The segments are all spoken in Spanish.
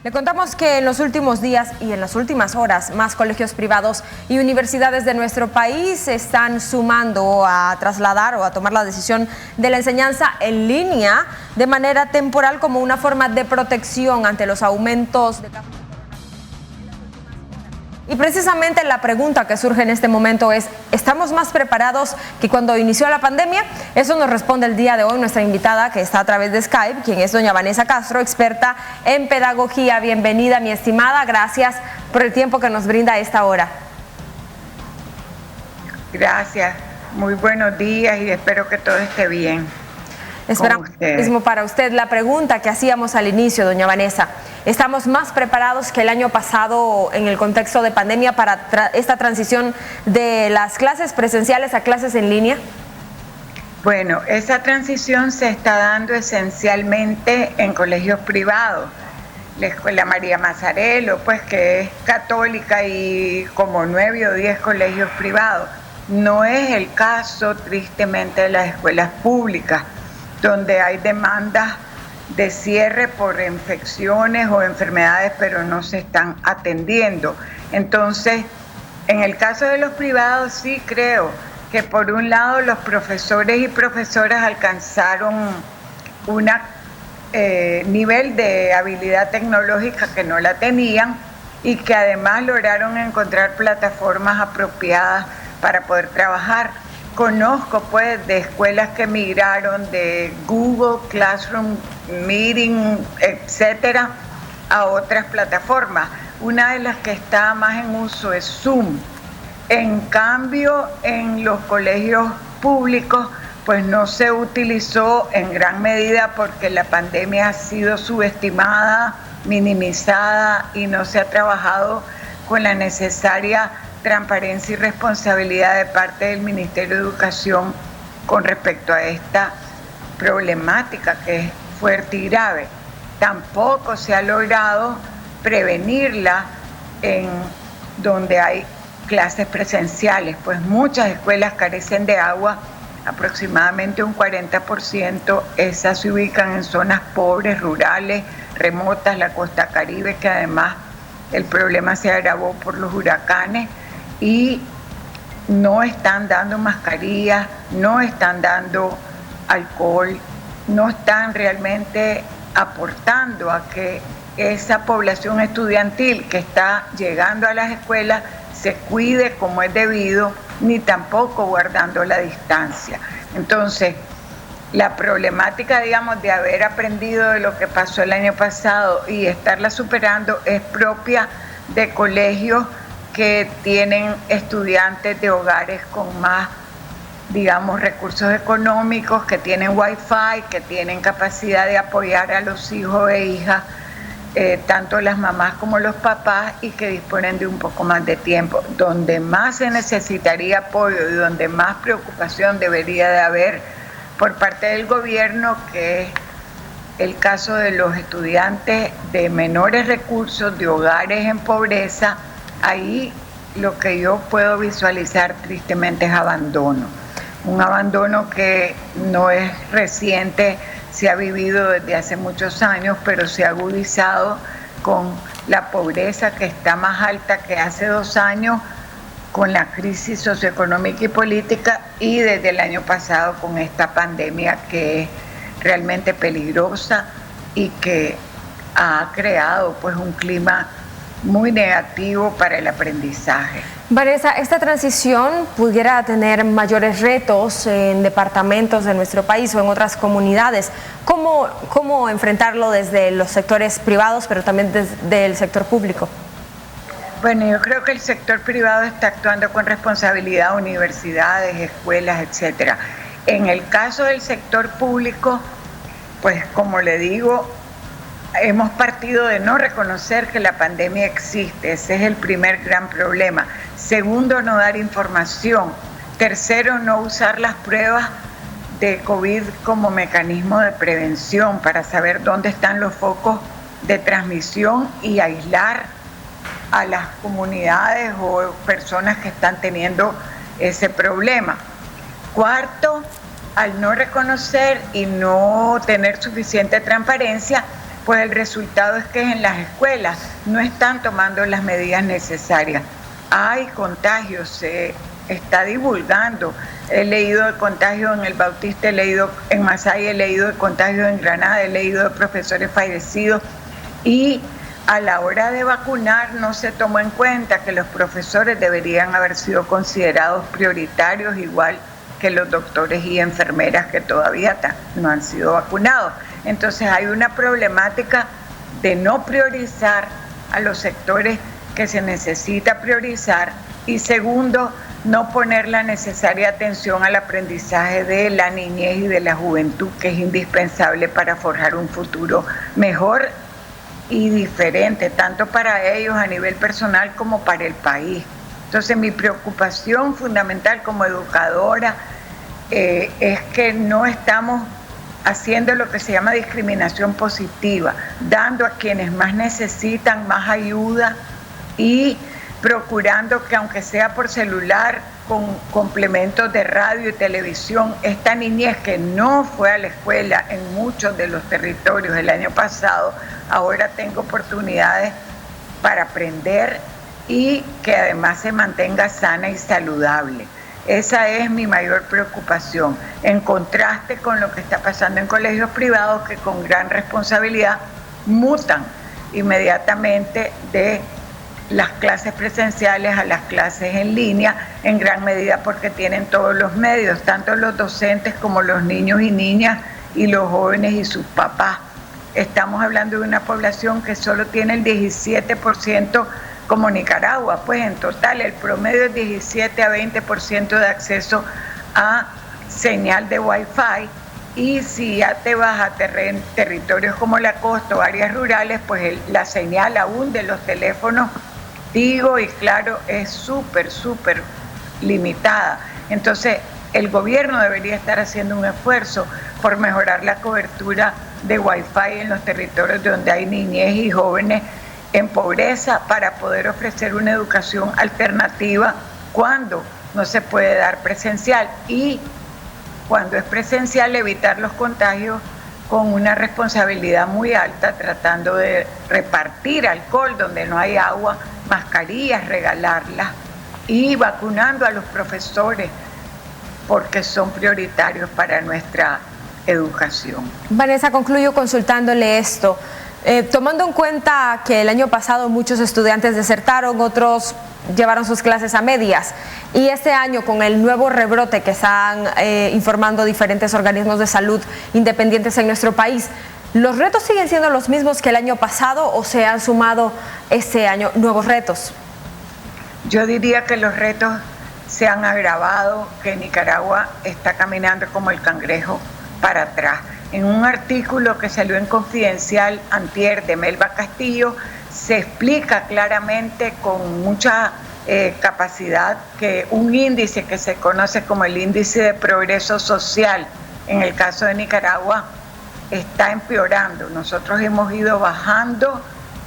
Le contamos que en los últimos días y en las últimas horas, más colegios privados y universidades de nuestro país se están sumando a trasladar o a tomar la decisión de la enseñanza en línea de manera temporal como una forma de protección ante los aumentos de casos. Y precisamente la pregunta que surge en este momento es, ¿estamos más preparados que cuando inició la pandemia? Eso nos responde el día de hoy nuestra invitada, que está a través de Skype, quien es doña Vanessa Castro, experta en pedagogía. Bienvenida, mi estimada. Gracias por el tiempo que nos brinda a esta hora. Gracias. Muy buenos días y espero que todo esté bien. Esperamos lo mismo para usted. La pregunta que hacíamos al inicio, doña Vanessa, ¿estamos más preparados que el año pasado en el contexto de pandemia para esta transición de las clases presenciales a clases en línea? Bueno, esa transición se está dando esencialmente en colegios privados. La Escuela María Mazzarello, pues que es católica, y como 9 o 10 colegios privados. No es el caso, tristemente, de las escuelas públicas, donde hay demandas de cierre por infecciones o enfermedades, pero no se están atendiendo. Entonces, en el caso de los privados, sí creo que por un lado los profesores y profesoras alcanzaron un nivel de habilidad tecnológica que no la tenían y que además lograron encontrar plataformas apropiadas para poder trabajar. Conozco pues de escuelas que migraron de Google Classroom, Meeting, etcétera, a otras plataformas. Una de las que está más en uso es Zoom. En cambio, en los colegios públicos, pues no se utilizó en gran medida porque la pandemia ha sido subestimada, minimizada y no se ha trabajado con la necesaria transparencia y responsabilidad de parte del Ministerio de Educación con respecto a esta problemática que es fuerte y grave. Tampoco se ha logrado prevenirla en donde hay clases presenciales, pues muchas escuelas carecen de agua, aproximadamente un 40%, esas se ubican en zonas pobres, rurales, remotas, la costa Caribe, que además el problema se agravó por los huracanes, y no están dando mascarillas, no están dando alcohol, no están realmente aportando a que esa población estudiantil que está llegando a las escuelas se cuide como es debido, ni tampoco guardando la distancia. Entonces, la problemática, digamos, de haber aprendido de lo que pasó el año pasado y estarla superando es propia de colegios que tienen estudiantes de hogares con más, digamos, recursos económicos, que tienen Wi-Fi, que tienen capacidad de apoyar a los hijos e hijas, tanto las mamás como los papás, y que disponen de un poco más de tiempo. Donde más se necesitaría apoyo y donde más preocupación debería de haber por parte del gobierno, que es el caso de los estudiantes de menores recursos, de hogares en pobreza. Ahí lo que yo puedo visualizar tristemente es abandono. Un abandono que no es reciente, se ha vivido desde hace muchos años, pero se ha agudizado con la pobreza que está más alta que hace 2 años, con la crisis socioeconómica y política, y desde el año pasado con esta pandemia que es realmente peligrosa y que ha creado pues un clima muy negativo para el aprendizaje. Vanessa, esta transición pudiera tener mayores retos en departamentos de nuestro país o en otras comunidades. ¿Cómo enfrentarlo desde los sectores privados, pero también desde el sector público? Bueno, yo creo que el sector privado está actuando con responsabilidad, universidades, escuelas, etcétera. En el caso del sector público, pues como le digo, hemos partido de no reconocer que la pandemia existe. Ese es el primer gran problema. Segundo, no dar información. Tercero, no usar las pruebas de COVID como mecanismo de prevención para saber dónde están los focos de transmisión y aislar a las comunidades o personas que están teniendo ese problema. Cuarto, al no reconocer y no tener suficiente transparencia, pues el resultado es que en las escuelas no están tomando las medidas necesarias. Hay contagios, se está divulgando. He leído de contagio en el Bautista, he leído en Masaya, he leído de contagio en Granada, he leído de profesores fallecidos, y a la hora de vacunar no se tomó en cuenta que los profesores deberían haber sido considerados prioritarios, igual que los doctores y enfermeras que todavía no han sido vacunados. Entonces hay una problemática de no priorizar a los sectores que se necesita priorizar, y segundo, no poner la necesaria atención al aprendizaje de la niñez y de la juventud, que es indispensable para forjar un futuro mejor y diferente, tanto para ellos a nivel personal como para el país. Entonces mi preocupación fundamental como educadora es que no estamos haciendo lo que se llama discriminación positiva, dando a quienes más necesitan más ayuda y procurando que, aunque sea por celular, con complementos de radio y televisión, esta niñez que no fue a la escuela en muchos de los territorios el año pasado, ahora tenga oportunidades para aprender y que además se mantenga sana y saludable. Esa es mi mayor preocupación, en contraste con lo que está pasando en colegios privados, que con gran responsabilidad mutan inmediatamente de las clases presenciales a las clases en línea, en gran medida porque tienen todos los medios, tanto los docentes como los niños y niñas y los jóvenes y sus papás. Estamos hablando de una población que solo tiene el 17% como Nicaragua, pues en total el promedio es 17 a 20% de acceso a señal de Wi-Fi, y si ya te vas a territorios como la costa o áreas rurales, pues la señal aún de los teléfonos Tigo y Claro es súper limitada. Entonces el gobierno debería estar haciendo un esfuerzo por mejorar la cobertura de Wi-Fi en los territorios donde hay niñez y jóvenes en pobreza, para poder ofrecer una educación alternativa cuando no se puede dar presencial, y cuando es presencial evitar los contagios con una responsabilidad muy alta, tratando de repartir alcohol donde no hay agua, mascarillas, regalarlas, y vacunando a los profesores porque son prioritarios para nuestra educación. Vanessa, concluyo consultándole esto. Tomando en cuenta que el año pasado muchos estudiantes desertaron, otros llevaron sus clases a medias, y este año con el nuevo rebrote que están informando diferentes organismos de salud independientes en nuestro país, ¿los retos siguen siendo los mismos que el año pasado o se han sumado este año nuevos retos? Yo diría que los retos se han agravado, que Nicaragua está caminando como el cangrejo para atrás. En un artículo que salió en Confidencial antier de Melba Castillo, se explica claramente con mucha capacidad que un índice que se conoce como el índice de progreso social, en el caso de Nicaragua, está empeorando. Nosotros hemos ido bajando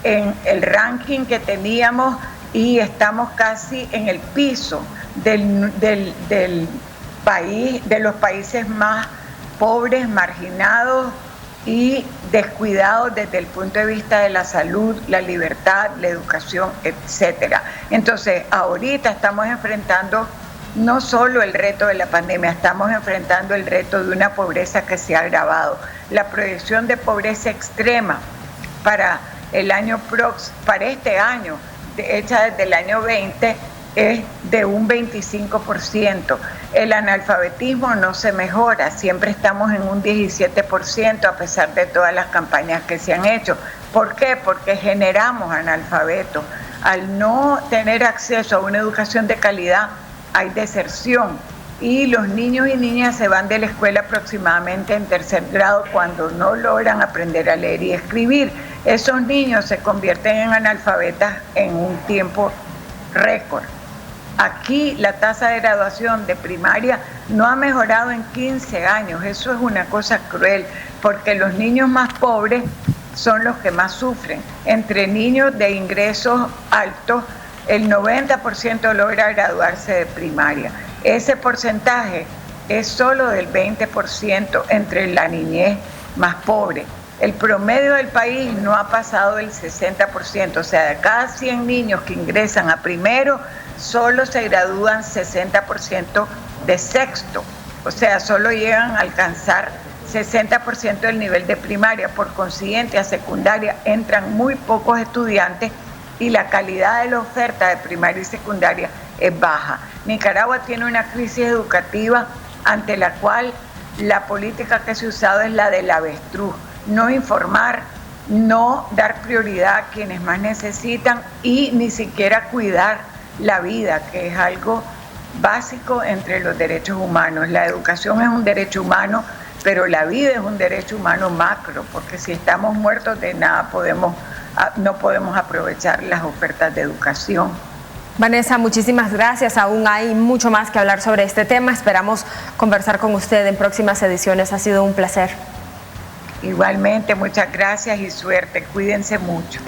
en el ranking que teníamos y estamos casi en el piso del país, de los países más pobres, marginados y descuidados desde el punto de vista de la salud, la libertad, la educación, etcétera. Entonces, ahorita estamos enfrentando no solo el reto de la pandemia, estamos enfrentando el reto de una pobreza que se ha agravado. La proyección de pobreza extrema para el año para este año, hecha desde el año 20, es de un 25%. El analfabetismo no se mejora, siempre estamos en un 17% a pesar de todas las campañas que se han hecho. ¿Por qué? Porque generamos analfabetos. Al no tener acceso a una educación de calidad, hay deserción, y los niños y niñas se van de la escuela aproximadamente en tercer grado cuando no logran aprender a leer y escribir. Esos niños se convierten en analfabetas en un tiempo récord. Aquí la tasa de graduación de primaria no ha mejorado en 15 años. Eso es una cosa cruel, porque los niños más pobres son los que más sufren. Entre niños de ingresos altos, el 90% logra graduarse de primaria. Ese porcentaje es solo del 20% entre la niñez más pobre. el promedio del país no ha pasado el 60%, o sea, de cada 100 niños que ingresan a primero, solo se gradúan 60% de sexto, o sea, solo llegan a alcanzar 60% del nivel de primaria. Por consiguiente, a secundaria entran muy pocos estudiantes y la calidad de la oferta de primaria y secundaria es baja. Nicaragua tiene una crisis educativa ante la cual la política que se ha usado es la del avestruz: no informar, no dar prioridad a quienes más necesitan y ni siquiera cuidar la vida, que es algo básico entre los derechos humanos. La educación es un derecho humano, pero la vida es un derecho humano macro, porque si estamos muertos de nada no podemos aprovechar las ofertas de educación. Vanessa, muchísimas gracias. Aún hay mucho más que hablar sobre este tema. Esperamos conversar con usted en próximas ediciones. Ha sido un placer. Igualmente, muchas gracias y suerte. Cuídense mucho.